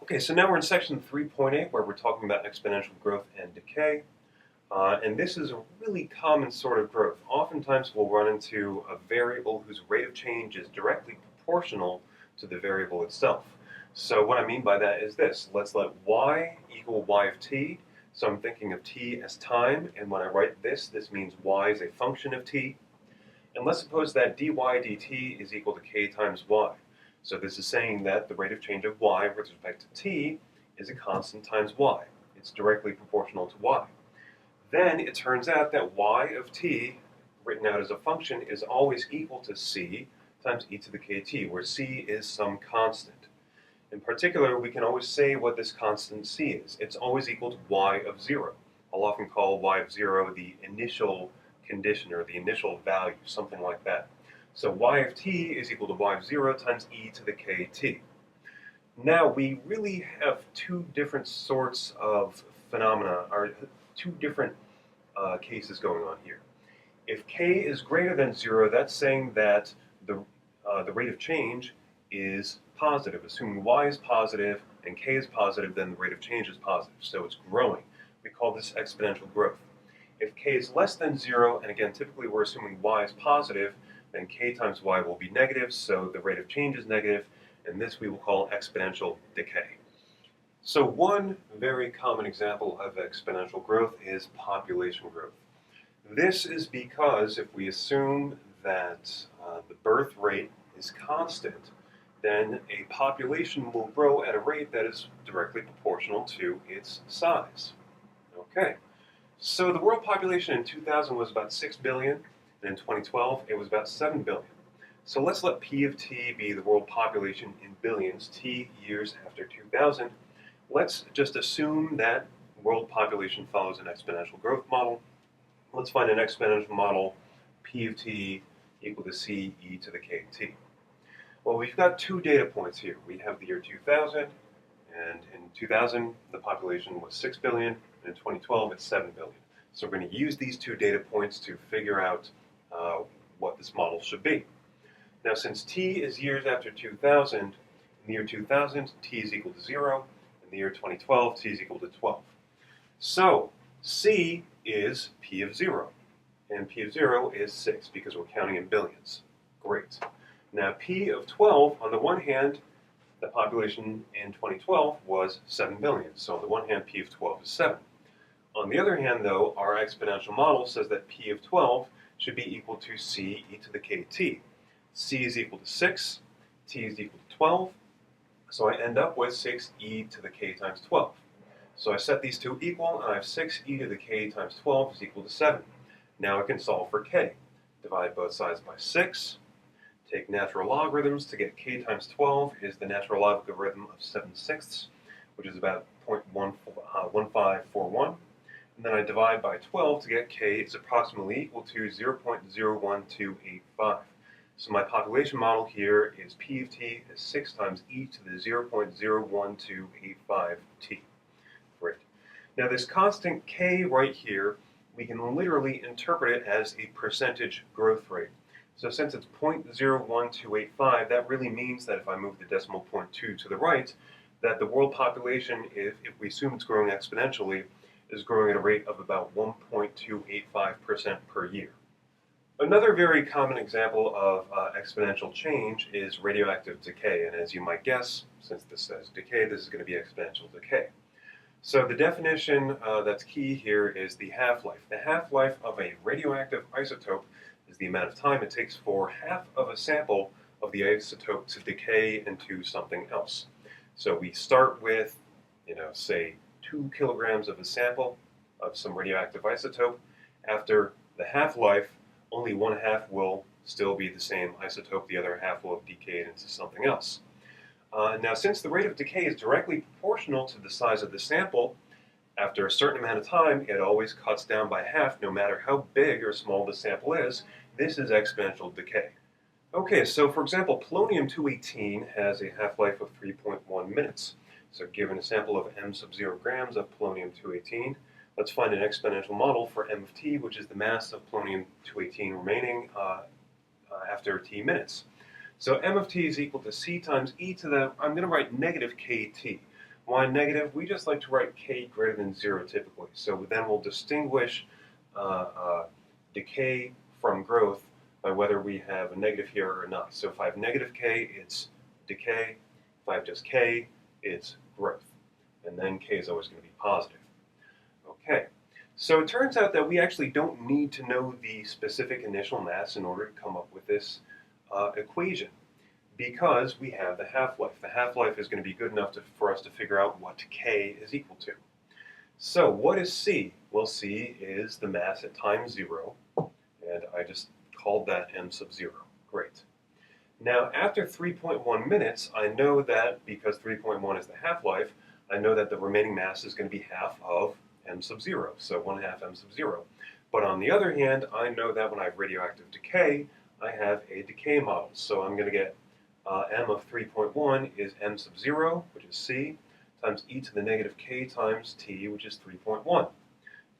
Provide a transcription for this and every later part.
Okay, so now we're in section 3.8 where we're talking about exponential growth and decay. And this is a really common sort of growth. Oftentimes we'll run into a variable whose rate of change is directly proportional to the variable itself. So what I mean by that is this. Let's let y equal y of t. So I'm thinking of t as time, and when I write this, this means y is a function of t. And let's suppose that dy dt is equal to k times y. So this is saying that the rate of change of y with respect to t is a constant times y. It's directly proportional to y. Then it turns out that y of t, written out as a function, is always equal to c times e to the kt, where c is some constant. In particular, we can always say what this constant c is. It's always equal to y of 0. I'll often call y of 0 the initial condition or the initial value, something like that. So y of t is equal to y of 0 times e to the kt. Now, we really have two different sorts of phenomena, or two different cases going on here. If k is greater than 0, that's saying that the rate of change is positive. Assuming y is positive and k is positive, then the rate of change is positive, so it's growing. We call this exponential growth. If k is less than 0, and again, typically we're assuming y is positive, then k times y will be negative, so the rate of change is negative, and this we will call exponential decay. So one very common example of exponential growth is population growth. This is because if we assume that the birth rate is constant, then a population will grow at a rate that is directly proportional to its size. Okay, so the world population in 2000 was about 6 billion, and in 2012 it was about 7 billion. So let's let P of t be the world population in billions, t years after 2000. Let's just assume that world population follows an exponential growth model. Let's find an exponential model, P of t equal to c e to the kt. Well, we've got two data points here. We have the year 2000, and in 2000 the population was 6 billion, and in 2012 it's 7 billion. So we're going to use these two data points to figure out what this model should be. Now, since t is years after 2000, in the year 2000 t is equal to 0, in the year 2012 t is equal to 12. So c is p of 0, and p of 0 is 6 because we're counting in billions. Great. Now p of 12, on the one hand, the population in 2012 was 7 billion. So on the one hand, p of 12 is 7. On the other hand, though, our exponential model says that p of 12 should be equal to c e to the kt. C is equal to 6, t is equal to 12, so I end up with 6e to the k times 12. So I set these two equal, and I have 6e to the k times 12 is equal to 7. Now I can solve for k. Divide both sides by 6, take natural logarithms to get k times 12 is the natural logarithm of 7/6, which is about 0.1541. And then I divide by 12 to get k is approximately equal to 0.01285. So my population model here is P of t is 6 times e to the 0.01285 t. Great. Now this constant k right here, we can literally interpret it as a percentage growth rate. So since it's 0.01285, that really means that if I move the decimal point 2 to the right, that the world population, if we assume it's growing exponentially, is growing at a rate of about 1.285% per year. Another very common example of exponential change is radioactive decay, and as you might guess, since this says decay, this is going to be exponential decay. So the definition that's key here is the half-life. The half-life of a radioactive isotope is the amount of time it takes for half of a sample of the isotope to decay into something else. So we start with, say 2 kilograms of a sample of some radioactive isotope. After the half-life, only one half will still be the same isotope, the other half will have decayed into something else. Now, since the rate of decay is directly proportional to the size of the sample, after a certain amount of time, it always cuts down by half, no matter how big or small the sample is. This is exponential decay. Okay, so for example, polonium-218 has a half-life of 3.1 minutes. So given a sample of m sub 0 grams of polonium-218, let's find an exponential model for m of t, which is the mass of polonium-218 remaining after t minutes. So m of t is equal to c times e to the, I'm going to write negative kt. y negative, we just like to write k greater than 0 typically. So then we'll distinguish decay from growth by whether we have a negative here or not. So if I have negative k, it's decay. If I have just k, it's growth. And then k is always going to be positive. Okay, so it turns out that we actually don't need to know the specific initial mass in order to come up with this equation, because we have the half-life. The half-life is going to be good enough for us to figure out what k is equal to. So what is c? Well, c is the mass at time 0, and I just called that m sub 0. Great. Now, after 3.1 minutes, I know that because 3.1 is the half-life, I know that the remaining mass is going to be half of m sub 0, so 1/2 m sub 0. But on the other hand, I know that when I have radioactive decay, I have a decay model. So I'm going to get m of 3.1 is m sub 0, which is c, times e to the negative k times t, which is 3.1.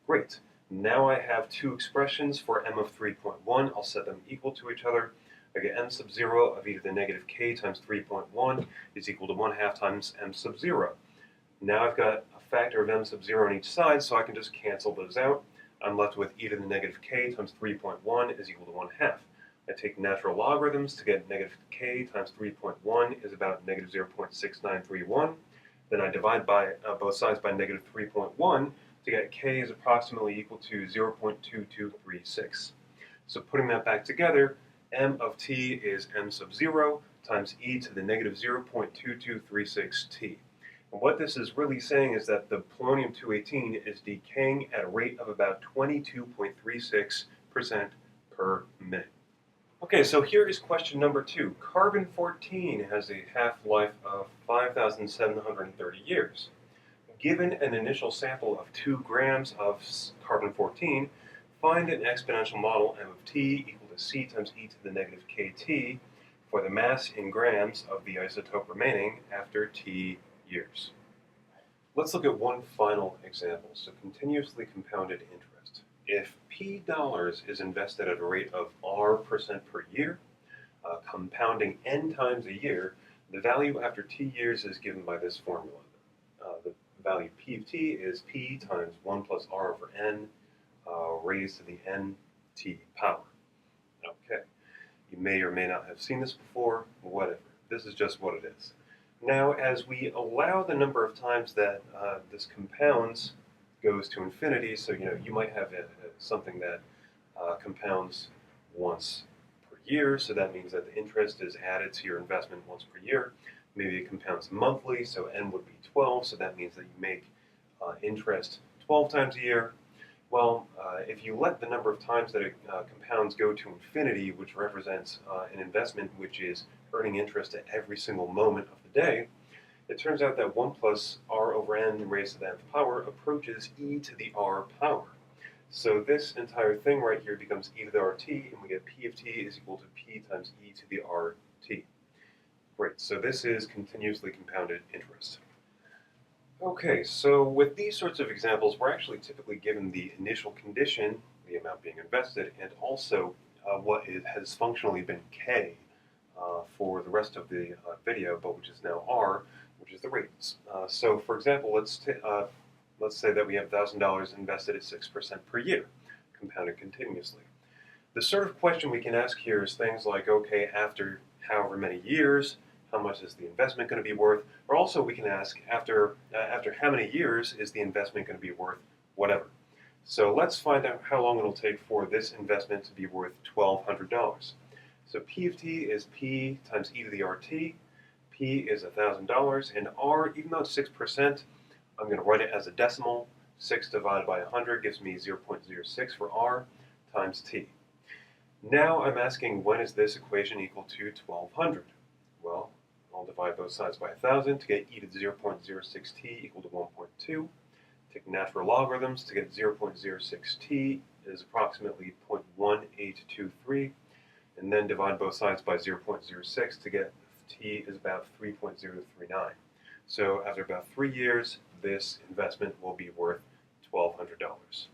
Great. Now I have two expressions for m of 3.1. I'll set them equal to each other. I get m sub 0 of e to the negative k times 3.1 is equal to 1/2 times m sub 0. Now I've got a factor of m sub 0 on each side, so I can just cancel those out. I'm left with e to the negative k times 3.1 is equal to 1/2. I take natural logarithms to get negative k times 3.1 is about negative 0.6931. Then I divide by both sides by negative 3.1 to get k is approximately equal to 0.2236. So putting that back together, m of t is m sub 0 times e to the negative 0.2236 t. And what this is really saying is that the polonium-218 is decaying at a rate of about 22.36% per minute. Okay, so here is question number 2. Carbon-14 has a half-life of 5,730 years. Given an initial sample of 2 grams of carbon-14, find an exponential model m of t equal to c times e to the negative kt for the mass in grams of the isotope remaining after t years. Let's look at one final example. So continuously compounded interest. If $P is invested at a rate of R% per year, compounding n times a year, the value after t years is given by this formula. The value P of t is P times 1 plus R over n raised to the nt power. Okay, you may or may not have seen this before, whatever. This is just what it is. Now, as we allow the number of times that this compounds goes to infinity, so you might have something that compounds once per year, so that means that the interest is added to your investment once per year. Maybe it compounds monthly, so n would be 12, so that means that you make interest 12 times a year. Well, if you let the number of times that it compounds go to infinity, which represents an investment which is earning interest at every single moment of the day, it turns out that 1 plus r over n raised to the nth power approaches e to the r power. So this entire thing right here becomes e to the rt, and we get p of t is equal to p times e to the rt. Great, so this is continuously compounded interest. Okay, so with these sorts of examples, we're actually typically given the initial condition, the amount being invested, and also what has functionally been k for the rest of the video, but which is now r, which is the rates. So for example, let's say that we have $1,000 invested at 6% per year, compounded continuously. The sort of question we can ask here is things like, okay, after however many years, how much is the investment going to be worth? Or also we can ask, after how many years is the investment going to be worth whatever? So let's find out how long it'll take for this investment to be worth $1,200. So P of t is P times e to the RT. P is $1,000, and R, even though it's 6%, I'm going to write it as a decimal. 6 divided by 100 gives me 0.06 for R times t. Now I'm asking, when is this equation equal to 1,200? Well, I'll divide both sides by 1,000 to get e to the 0.06t equal to 1.2. Take natural logarithms to get 0.06t is approximately 0.1823. And then divide both sides by 0.06 to get t is about 3.039. So after about 3 years, this investment will be worth $1,200.